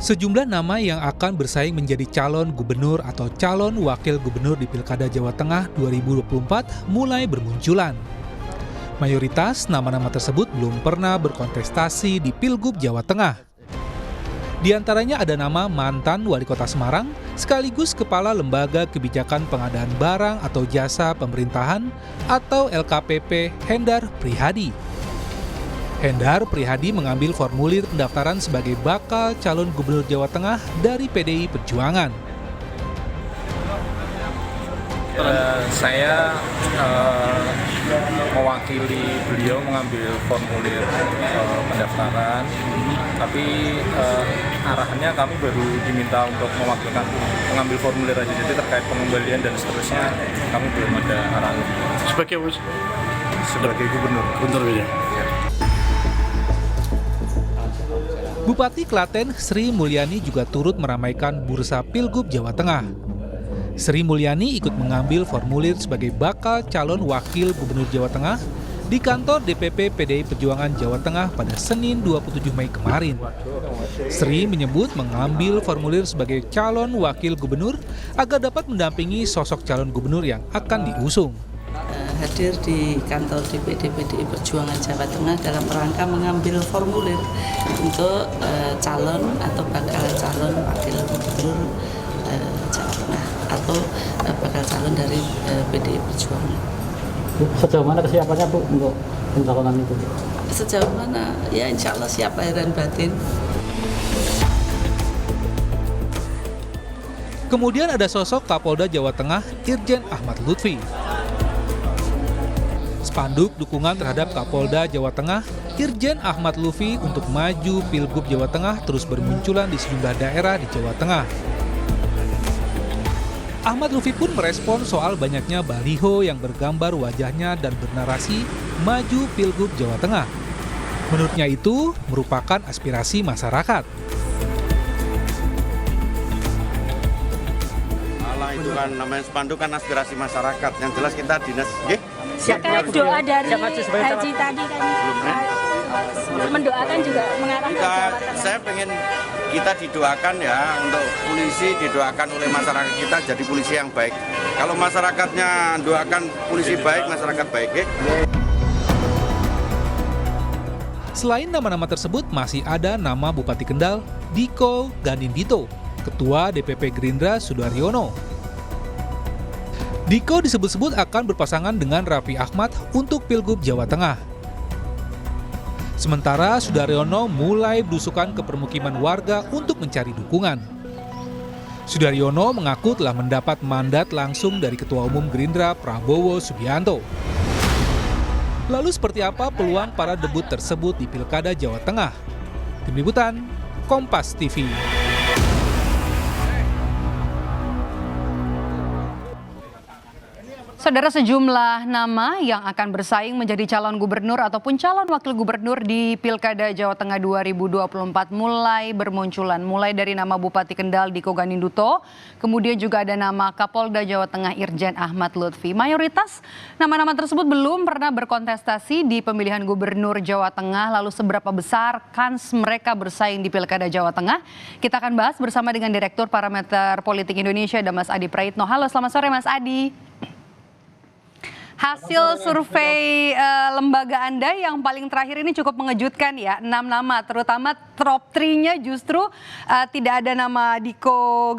Sejumlah nama yang akan bersaing menjadi calon gubernur atau calon wakil gubernur di Pilkada Jawa Tengah 2024 mulai bermunculan. Mayoritas nama-nama tersebut belum pernah berkontestasi di Pilgub Jawa Tengah. Di antaranya ada nama mantan Wali Kota Semarang, sekaligus Kepala Lembaga Kebijakan Pengadaan Barang atau Jasa Pemerintahan atau LKPP Hendar Prihadi. Hendar Prihadi mengambil formulir pendaftaran sebagai bakal calon gubernur Jawa Tengah dari PDI Perjuangan. Saya mewakili beliau mengambil formulir pendaftaran, tapi arahannya kami baru diminta untuk mewakilkan mengambil formulir aja, jadi terkait pengembalian dan seterusnya kami belum ada arahan. Sebagai gubernur ya. Bupati Klaten Sri Mulyani juga turut meramaikan bursa Pilgub Jawa Tengah. Sri Mulyani ikut mengambil formulir sebagai bakal calon wakil gubernur Jawa Tengah di kantor DPP PDI Perjuangan Jawa Tengah pada Senin 27 Mei kemarin. Sri menyebut mengambil formulir sebagai calon wakil gubernur agar dapat mendampingi sosok calon gubernur yang akan diusung. Hadir di kantor DPD PDI Perjuangan Jawa Tengah dalam rangka mengambil formulir untuk calon atau bakal calon wakil gubernur Jawa Tengah atau bakal calon dari PDI Perjuangan. Sejauh mana kesiapannya Bu untuk pencalonan itu? Sejauh mana? Ya insya Allah siap lahir dan batin. Kemudian ada sosok Kapolda Jawa Tengah Irjen Ahmad Lutfi. Spanduk dukungan terhadap Kapolda Jawa Tengah Irjen Ahmad Lutfi untuk maju Pilgub Jawa Tengah terus bermunculan di sejumlah daerah di Jawa Tengah. Ahmad Lutfi pun merespon soal banyaknya baliho yang bergambar wajahnya dan bernarasi maju Pilgub Jawa Tengah. Menurutnya itu merupakan aspirasi masyarakat. Itu kan namanya spanduk kan aspirasi masyarakat. Yang jelas kita dinas Terkait doa dari Haji tadi kan mendoakan juga mengarah ke Jawa Tengah. Saya pengen kita didoakan ya, untuk polisi didoakan oleh masyarakat kita jadi polisi yang baik. Kalau masyarakatnya doakan polisi baik, masyarakat baik. Selain nama-nama tersebut masih ada nama Bupati Kendal Diko Ganindito, Ketua DPP Gerindra Sudaryono. Diko disebut-sebut akan berpasangan dengan Raffi Ahmad untuk Pilgub Jawa Tengah. Sementara Sudaryono mulai belusukan ke permukiman warga untuk mencari dukungan. Sudaryono mengaku telah mendapat mandat langsung dari Ketua Umum Gerindra Prabowo Subianto. Lalu seperti apa peluang para debut tersebut di Pilkada Jawa Tengah? Tim Liputan, Kompas TV. Saudara, sejumlah nama yang akan bersaing menjadi calon gubernur ataupun calon wakil gubernur di Pilkada Jawa Tengah 2024 mulai bermunculan. Mulai dari nama Bupati Kendal Diko Ganinduto, kemudian juga ada nama Kapolda Jawa Tengah Irjen Ahmad Lutfi. Mayoritas nama-nama tersebut belum pernah berkontestasi di pemilihan gubernur Jawa Tengah. Lalu seberapa besar kans mereka bersaing di Pilkada Jawa Tengah? Kita akan bahas bersama dengan Direktur Parameter Politik Indonesia, ada Mas Adi Praitno. Halo, selamat sore Mas Adi. Hasil survei lembaga Anda yang paling terakhir ini cukup mengejutkan ya, 6 nama, terutama top 3-nya justru tidak ada nama Diko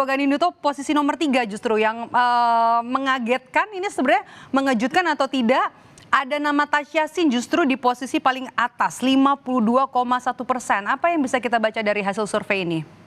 Ganinduto posisi nomor 3 justru yang mengagetkan. Ini sebenarnya mengejutkan atau tidak? Ada nama Tasya Sin justru di posisi paling atas, 52,1%. Apa yang bisa kita baca dari hasil survei ini?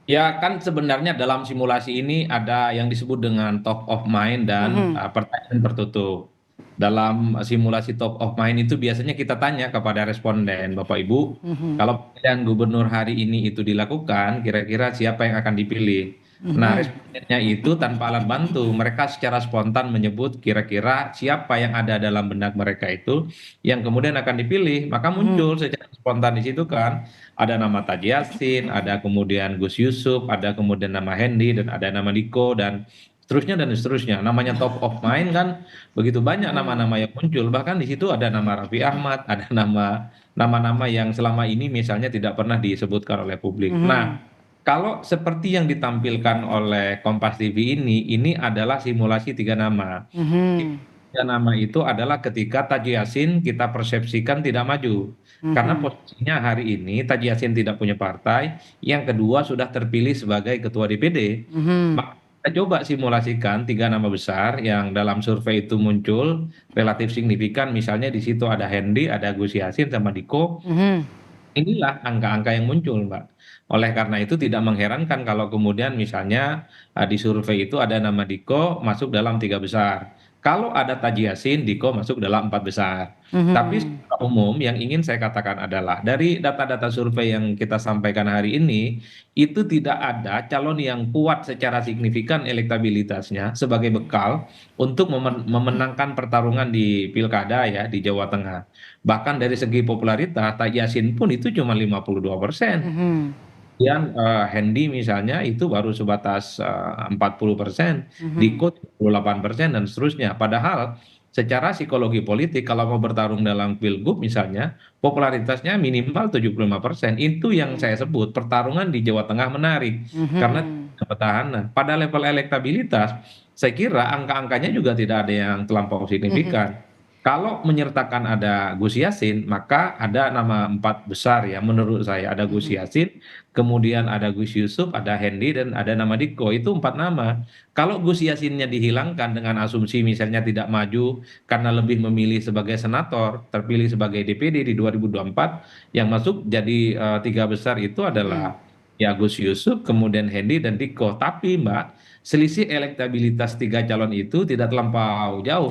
Ya kan sebenarnya dalam simulasi ini ada yang disebut dengan top of mind dan pertanyaan tertutup. Dalam simulasi top of mind itu biasanya kita tanya kepada responden, Bapak Ibu, kalau pemilihan gubernur hari ini itu dilakukan, kira-kira siapa yang akan dipilih? Nah, respondennya itu tanpa alat bantu, mereka secara spontan menyebut kira-kira siapa yang ada dalam benak mereka itu yang kemudian akan dipilih. Maka muncul secara spontan di situ kan ada nama Taji Yassin, ada kemudian Gus Yusuf, ada kemudian nama Hendi, dan ada nama Diko, dan seterusnya dan seterusnya. Namanya top of mind kan begitu banyak nama-nama yang muncul. Bahkan di situ ada nama Raffi Ahmad, ada nama-nama yang selama ini misalnya tidak pernah disebutkan oleh publik. Nah, kalau seperti yang ditampilkan oleh Kompas TV ini adalah simulasi tiga nama. Tiga nama itu adalah ketika Taji Yasin kita persepsikan tidak maju. Karena posisinya hari ini Taji Yasin tidak punya partai, yang kedua sudah terpilih sebagai ketua DPD. Maka kita coba simulasikan tiga nama besar yang dalam survei itu muncul relatif signifikan, misalnya di situ ada Hendy, ada Gus Yassin sama Diko. Inilah angka-angka yang muncul, Mbak. Oleh karena itu tidak mengherankan kalau kemudian misalnya di survei itu ada nama Diko masuk dalam tiga besar. Kalau ada Taji Yasin, Diko masuk dalam empat besar. Tapi secara umum yang ingin saya katakan adalah dari data-data survei yang kita sampaikan hari ini, itu tidak ada calon yang kuat secara signifikan elektabilitasnya sebagai bekal untuk memenangkan pertarungan di pilkada ya di Jawa Tengah. Bahkan dari segi popularitas, Taji Yasin pun itu cuma 52%. Kemudian Hendy misalnya itu baru sebatas 40%, Diko 38% dan seterusnya. Padahal secara psikologi politik kalau mau bertarung dalam pilgub misalnya popularitasnya minimal 75%. Itu yang saya sebut pertarungan di Jawa Tengah menarik karena petahana. Pada level elektabilitas saya kira angka-angkanya juga tidak ada yang terlampau signifikan. Kalau menyertakan ada Gus Yassin, maka ada nama empat besar ya menurut saya. Ada Gus Yassin, kemudian ada Gus Yusuf, ada Hendy, dan ada nama Diko. Itu empat nama. Kalau Gus Yassinnya dihilangkan dengan asumsi misalnya tidak maju karena lebih memilih sebagai senator, terpilih sebagai DPD di 2024, yang masuk jadi tiga besar itu adalah ya Gus Yusuf, kemudian Hendy, dan Diko. Tapi Mbak, selisih elektabilitas tiga calon itu tidak terlampau jauh.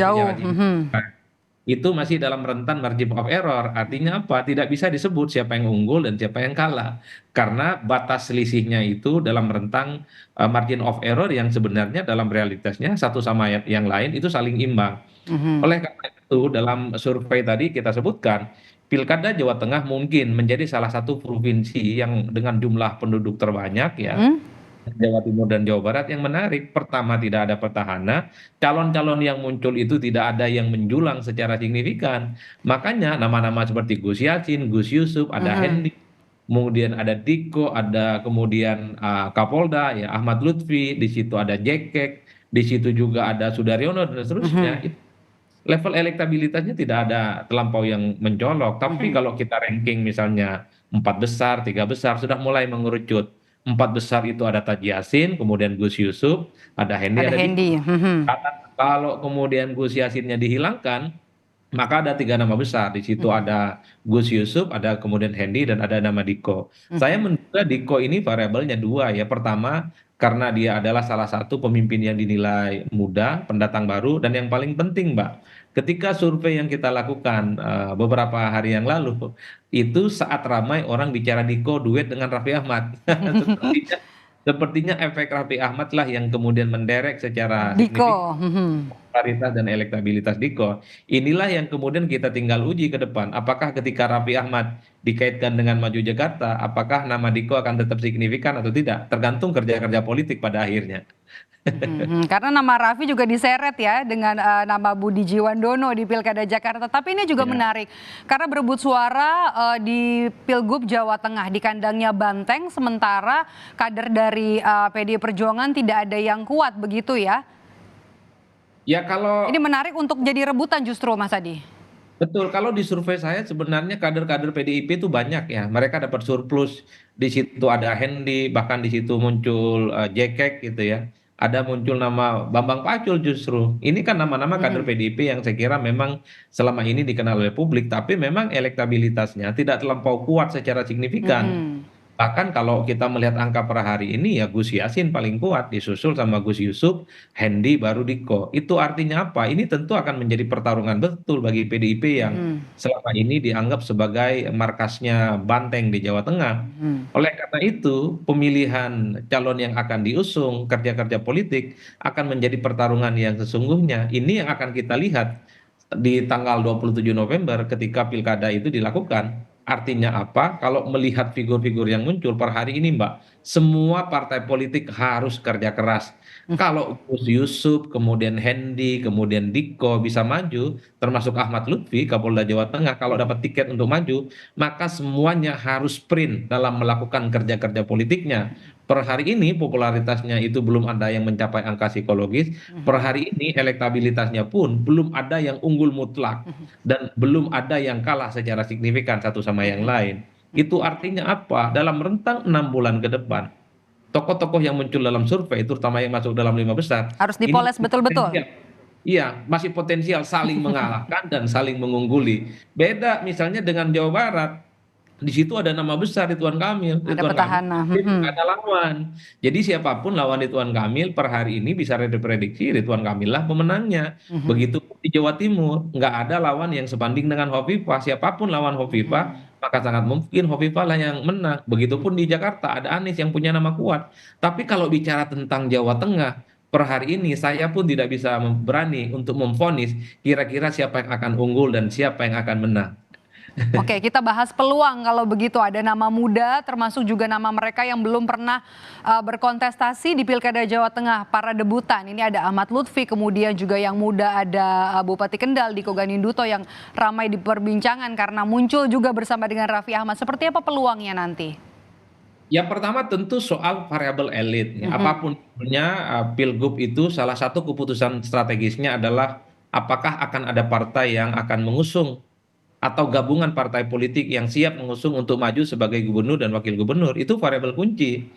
Itu masih dalam rentan margin of error. Artinya apa? Tidak bisa disebut siapa yang unggul dan siapa yang kalah. Karena batas selisihnya itu dalam rentang margin of error yang sebenarnya dalam realitasnya satu sama yang lain itu saling imbang. Oleh karena itu dalam survei tadi kita sebutkan, Pilkada Jawa Tengah mungkin menjadi salah satu provinsi yang dengan jumlah penduduk terbanyak ya. Jawa Timur dan Jawa Barat yang menarik. Pertama, tidak ada petahana, calon-calon yang muncul itu tidak ada yang menjulang secara signifikan. Makanya nama-nama seperti Gus Yassin, Gus Yusuf, ada Hendy, kemudian ada Diko, ada kemudian Kapolda ya Ahmad Lutfi, di situ ada Jekek, di situ juga ada Sudaryono dan seterusnya. Level elektabilitasnya tidak ada terlampau yang mencolok. Tapi kalau kita ranking misalnya empat besar, tiga besar sudah mulai mengerucut. Empat besar itu ada Taji Yasin, kemudian Gus Yusuf, ada Hendy, ada Diko. Kalau kemudian Gus Yassinnya dihilangkan, maka ada tiga nama besar. Di situ ada Gus Yusuf, ada kemudian Hendy, dan ada nama Diko. Saya menduga Diko ini variabelnya dua ya. Pertama, karena dia adalah salah satu pemimpin yang dinilai muda, pendatang baru, dan yang paling penting Mbak, ketika survei yang kita lakukan beberapa hari yang lalu, itu saat ramai orang bicara Diko duet dengan Raffi Ahmad. Sepertinya efek Raffi Ahmad lah yang kemudian menderek secara Diko. popularitas dan elektabilitas Diko. Inilah yang kemudian kita tinggal uji ke depan. Apakah ketika Raffi Ahmad dikaitkan dengan maju Jakarta, apakah nama Diko akan tetap signifikan atau tidak? Tergantung kerja-kerja politik pada akhirnya. Karena nama Raffi juga diseret ya dengan nama Budi Jiwandono di Pilkada Jakarta. Tapi ini juga menarik karena berebut suara di Pilgub Jawa Tengah di kandangnya Banteng, sementara kader dari PDI Perjuangan tidak ada yang kuat begitu ya. Ya kalau ini menarik untuk jadi rebutan justru Mas Adi. betul, kalau di survei saya sebenarnya kader-kader PDIP itu banyak ya. Mereka dapat surplus. Di situ ada Hendy, bahkan di situ muncul Jekek gitu ya. Ada muncul nama Bambang Pacul justru. Ini kan nama-nama kader PDIP yang saya kira memang selama ini dikenal oleh publik, tapi memang elektabilitasnya tidak terlampau kuat secara signifikan. Bahkan kalau kita melihat angka per hari ini ya Gus Yassin paling kuat, disusul sama Gus Yusuf, Hendy, baru Diko. Itu artinya apa? Ini tentu akan menjadi pertarungan betul bagi PDIP yang selama ini dianggap sebagai markasnya Banteng di Jawa Tengah. Oleh karena itu, pemilihan calon yang akan diusung, kerja-kerja politik akan menjadi pertarungan yang sesungguhnya. Ini yang akan kita lihat di tanggal 27 November ketika pilkada itu dilakukan. Artinya apa? Kalau melihat figur-figur yang muncul per hari ini, Mbak, semua partai politik harus kerja keras. Kalau Gus Yusuf, kemudian Hendi, kemudian Diko bisa maju, termasuk Ahmad Lutfi, Kapolda Jawa Tengah, kalau dapat tiket untuk maju, maka semuanya harus sprint dalam melakukan kerja-kerja politiknya. Per hari ini popularitasnya itu belum ada yang mencapai angka psikologis. Per hari ini elektabilitasnya pun belum ada yang unggul mutlak dan belum ada yang kalah secara signifikan satu sama yang lain. Itu artinya apa? Dalam rentang 6 bulan ke depan, tokoh-tokoh yang muncul dalam survei, terutama yang masuk dalam 5 besar, Harus ini dipoles betul-betul. potensial. Iya, masih potensial saling mengalahkan dan saling mengungguli. Beda misalnya dengan Jawa Barat, di situ ada nama besar Ridwan Kamil. Ada Ridwan Kamil petahana. nggak ada lawan. Jadi siapapun lawan Ridwan Kamil per hari ini bisa diprediksi Ridwan Kamil lah pemenangnya. Begitu di Jawa Timur nggak ada lawan yang sebanding dengan Hovifah. Siapapun lawan Hovifah maka sangat mungkin Hovifah lah yang menang. Begitupun di Jakarta ada Anies yang punya nama kuat. Tapi kalau bicara tentang Jawa Tengah per hari ini saya pun tidak bisa berani untuk memvonis kira-kira siapa yang akan unggul dan siapa yang akan menang. Oke, kita bahas peluang kalau begitu. Ada nama muda, termasuk juga nama mereka yang belum pernah berkontestasi di Pilkada Jawa Tengah, para debutan. Ini ada Ahmad Lutfi, kemudian juga yang muda ada Bupati Kendal Diko Ganinduto yang ramai diperbincangan karena muncul juga bersama dengan Raffi Ahmad. Seperti apa peluangnya nanti? Yang pertama tentu soal variabel elit. Apapun punya Pilgub itu salah satu keputusan strategisnya adalah apakah akan ada partai yang akan mengusung atau gabungan partai politik yang siap mengusung untuk maju sebagai gubernur dan wakil gubernur. Itu variabel kunci.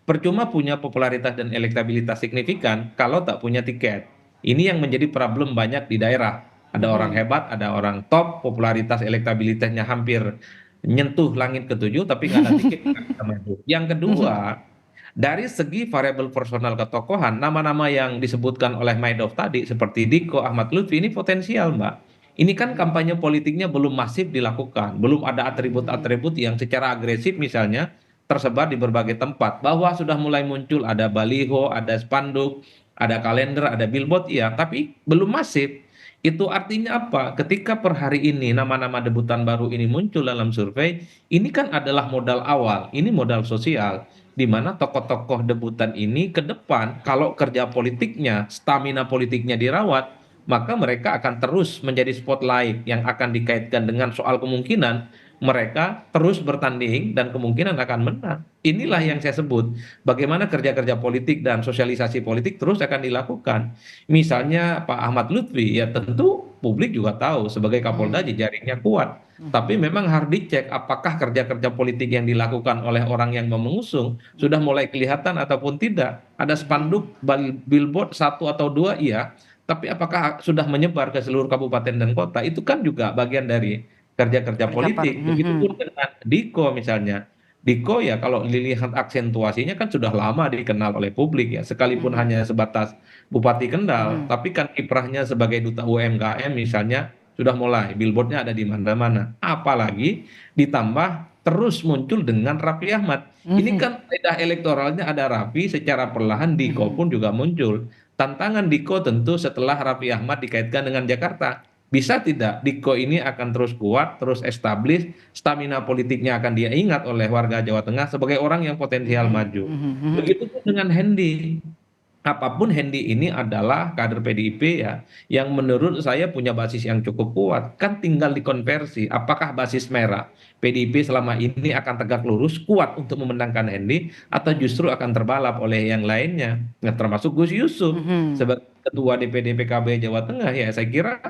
Percuma punya popularitas dan elektabilitas signifikan kalau tak punya tiket. Ini yang menjadi problem banyak di daerah. Ada orang hebat, ada orang top, popularitas elektabilitasnya hampir nyentuh langit ketujuh, tapi nggak ada tiket. Nggak bisa maju. Yang kedua, dari segi variabel personal ketokohan, nama-nama yang disebutkan oleh Maidov tadi, seperti Diko, Ahmad Lutfi, ini potensial, Mbak. Ini kan kampanye politiknya belum masif dilakukan, belum ada atribut-atribut yang secara agresif misalnya tersebar di berbagai tempat. Bahwa sudah mulai muncul ada baliho, ada spanduk, ada kalender, ada billboard, ya, tapi belum masif. Itu artinya apa? Ketika per hari ini nama-nama debutan baru ini muncul dalam survei, ini kan adalah modal awal, ini modal sosial, di mana tokoh-tokoh debutan ini ke depan, kalau kerja politiknya, stamina politiknya dirawat, maka mereka akan terus menjadi spotlight yang akan dikaitkan dengan soal kemungkinan mereka terus bertanding dan kemungkinan akan menang. Inilah yang saya sebut bagaimana kerja-kerja politik dan sosialisasi politik terus akan dilakukan. Misalnya Pak Ahmad Lutfi, ya tentu publik juga tahu sebagai Kapolda jejaringnya kuat. Tapi memang harus dicek apakah kerja-kerja politik yang dilakukan oleh orang yang mau mengusung sudah mulai kelihatan ataupun tidak. Ada spanduk, billboard satu atau dua, iya. Tapi apakah sudah menyebar ke seluruh kabupaten dan kota? Itu kan juga bagian dari kerja-kerja politik. Begitupun dengan Diko misalnya. Diko ya kalau dilihat aksentuasinya kan sudah lama dikenal oleh publik ya. Sekalipun hanya sebatas Bupati Kendal, tapi kan kiprahnya sebagai duta UMKM misalnya sudah mulai. Billboardnya ada di mana-mana. Apalagi ditambah terus muncul dengan Raffi Ahmad. Ini kan faedah elektoralnya ada Raffi, secara perlahan Diko pun juga muncul. Tantangan Diko tentu setelah Raffi Ahmad dikaitkan dengan Jakarta. Bisa tidak Diko ini akan terus kuat, terus establish, stamina politiknya akan dia ingat oleh warga Jawa Tengah sebagai orang yang potensial maju. Begitu dengan Hendi. Apapun Hendi ini adalah kader PDIP ya, yang menurut saya punya basis yang cukup kuat. Kan tinggal dikonversi, apakah basis merah PDIP selama ini akan tegak lurus, kuat untuk memenangkan Hendi, atau justru akan terbalap oleh yang lainnya. Nah, termasuk Gus Yusuf sebagai ketua DPD PKB Jawa Tengah, ya saya kira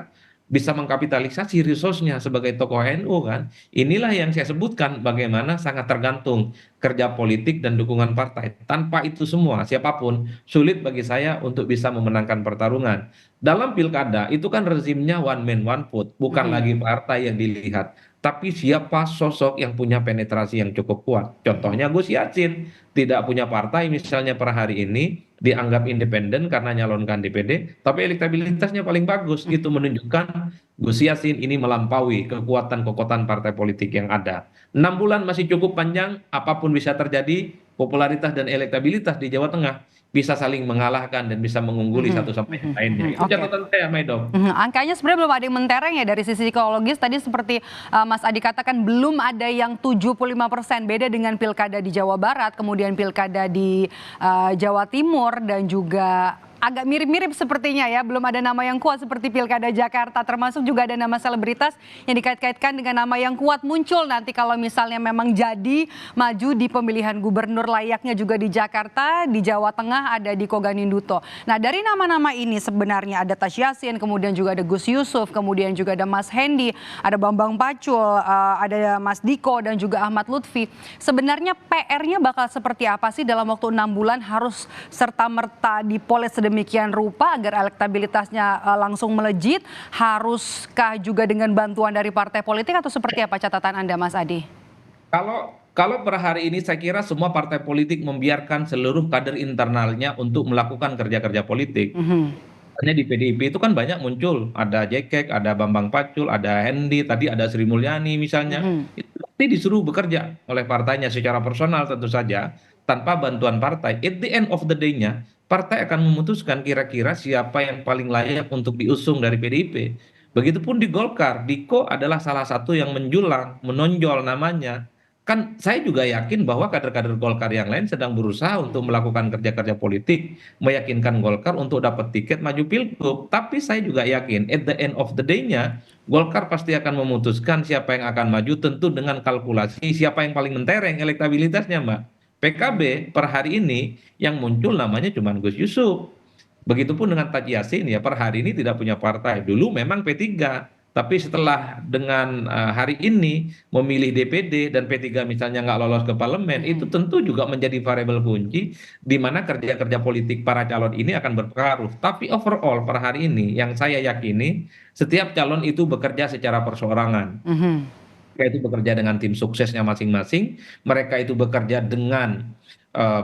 bisa mengkapitalisasi resource-nya sebagai tokoh NU kan. Inilah yang saya sebutkan bagaimana sangat tergantung kerja politik dan dukungan partai. Tanpa itu semua, siapapun sulit bagi saya untuk bisa memenangkan pertarungan. Dalam pilkada itu kan rezimnya one man one vote, bukan lagi partai yang dilihat, tapi siapa sosok yang punya penetrasi yang cukup kuat. Contohnya Gus Yacin, tidak punya partai misalnya per hari ini, dianggap independen karena nyalonkan DPD, tapi elektabilitasnya paling bagus. Itu menunjukkan Gus Yassin ini melampaui kekuatan-kekuatan partai politik yang ada. 6 bulan masih cukup panjang, apapun bisa terjadi, popularitas dan elektabilitas di Jawa Tengah bisa saling mengalahkan dan bisa mengungguli satu sama yang lainnya. Itu Oke. catatan saya, Maido. Angkanya sebenarnya belum ada yang mentereng ya dari sisi psikologis. Tadi seperti Mas Adi katakan belum ada yang 75%, beda dengan pilkada di Jawa Barat, kemudian pilkada di Jawa Timur dan juga agak mirip-mirip sepertinya ya, belum ada nama yang kuat seperti pilkada Jakarta, termasuk juga ada nama selebritas yang dikait-kaitkan dengan nama yang kuat muncul nanti kalau misalnya memang jadi maju di pemilihan gubernur, layaknya juga di Jakarta, di Jawa Tengah ada Diko Ganinduto. Nah dari nama-nama ini sebenarnya ada Tash Yassin, kemudian juga ada Gus Yusuf, kemudian juga ada Mas Hendy, ada Bambang Pacul, ada Mas Diko dan juga Ahmad Lutfi. Sebenarnya PR-nya bakal seperti apa sih dalam waktu 6 bulan harus serta-merta dipoles sedemikian rupa agar elektabilitasnya langsung melejit? Haruskah juga dengan bantuan dari partai politik atau seperti apa catatan Anda, Mas Adi? Kalau per hari ini saya kira semua partai politik membiarkan seluruh kader internalnya untuk melakukan kerja-kerja politik. Hanya di PDIP itu kan banyak muncul, ada Jekek, ada Bambang Pacul, ada Hendy, tadi ada Sri Mulyani misalnya. Itu nanti disuruh bekerja oleh partainya secara personal tentu saja, tanpa bantuan partai. At the end of the day-nya, partai akan memutuskan kira-kira siapa yang paling layak untuk diusung dari PDIP. Begitupun di Golkar, Diko adalah salah satu yang menjulang, menonjol namanya. Kan saya juga yakin bahwa kader-kader Golkar yang lain sedang berusaha untuk melakukan kerja-kerja politik, meyakinkan Golkar untuk dapat tiket maju pilgub. Tapi saya juga yakin at the end of the day-nya, Golkar pasti akan memutuskan siapa yang akan maju tentu dengan kalkulasi siapa yang paling mentereng elektabilitasnya, Mbak. PKB per hari ini yang muncul namanya cuma Gus Yusuf. Begitupun dengan Taji Yassin ya per hari ini tidak punya partai. Dulu memang P3, tapi setelah dengan hari ini memilih DPD dan P3 misalnya nggak lolos ke parlemen, itu tentu juga menjadi variabel kunci di mana kerja-kerja politik para calon ini akan berpengaruh. Tapi overall per hari ini yang saya yakini setiap calon itu bekerja secara perseorangan. Mereka itu bekerja dengan tim suksesnya masing-masing, mereka itu bekerja dengan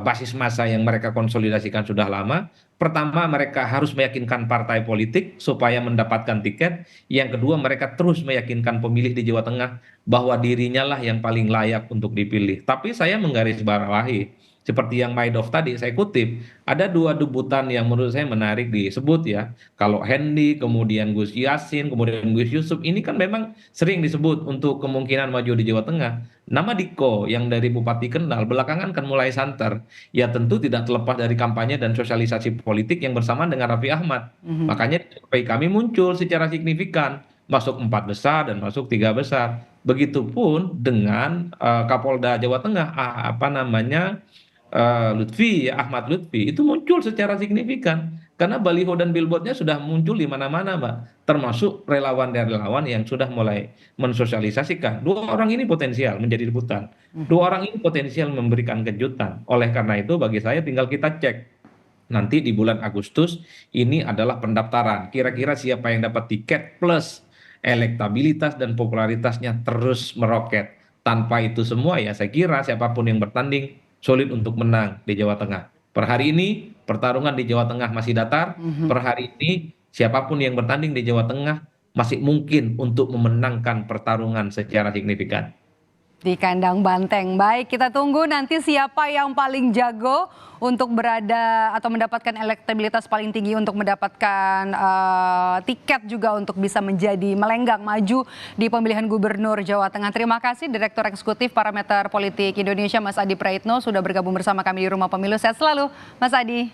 basis massa yang mereka konsolidasikan sudah lama. Pertama, mereka harus meyakinkan partai politik supaya mendapatkan tiket. Yang kedua, mereka terus meyakinkan pemilih di Jawa Tengah bahwa dirinya lah yang paling layak untuk dipilih. Tapi saya menggarisbawahi, seperti yang Maidov tadi saya kutip, ada dua debutan yang menurut saya menarik disebut ya. Kalau Hendy, kemudian Gus Yassin, kemudian Gus Yusuf, ini kan memang sering disebut untuk kemungkinan maju di Jawa Tengah. Nama Diko yang dari Bupati Kendal belakangan kan mulai santer. Ya tentu tidak terlepas dari kampanye dan sosialisasi politik yang bersamaan dengan Raffi Ahmad. Makanya survei kami muncul secara signifikan. Masuk 4 besar dan masuk 3 besar. Begitupun dengan Kapolda Jawa Tengah, Lutfi, Ahmad Lutfi itu muncul secara signifikan karena baliho dan billboardnya sudah muncul di mana-mana, Mbak, termasuk relawan-relawan yang sudah mulai mensosialisasikan. Dua orang ini potensial menjadi debutan, dua orang ini potensial memberikan kejutan. Oleh karena itu bagi saya tinggal kita cek nanti di bulan Agustus ini adalah pendaftaran. Kira-kira siapa yang dapat tiket plus elektabilitas dan popularitasnya terus meroket. Tanpa itu semua ya saya kira siapapun yang bertanding sulit untuk menang di Jawa Tengah. Per hari ini pertarungan di Jawa Tengah masih datar. Per hari ini siapapun yang bertanding di Jawa Tengah masih mungkin untuk memenangkan pertarungan secara signifikan. Di kandang banteng. Baik, kita tunggu nanti siapa yang paling jago untuk berada atau mendapatkan elektabilitas paling tinggi untuk mendapatkan tiket juga untuk bisa menjadi melenggang maju di pemilihan gubernur Jawa Tengah. Terima kasih Direktur Eksekutif Parameter Politik Indonesia Mas Adi Praitno sudah bergabung bersama kami di Rumah Pemilu. Sehat selalu Mas Adi.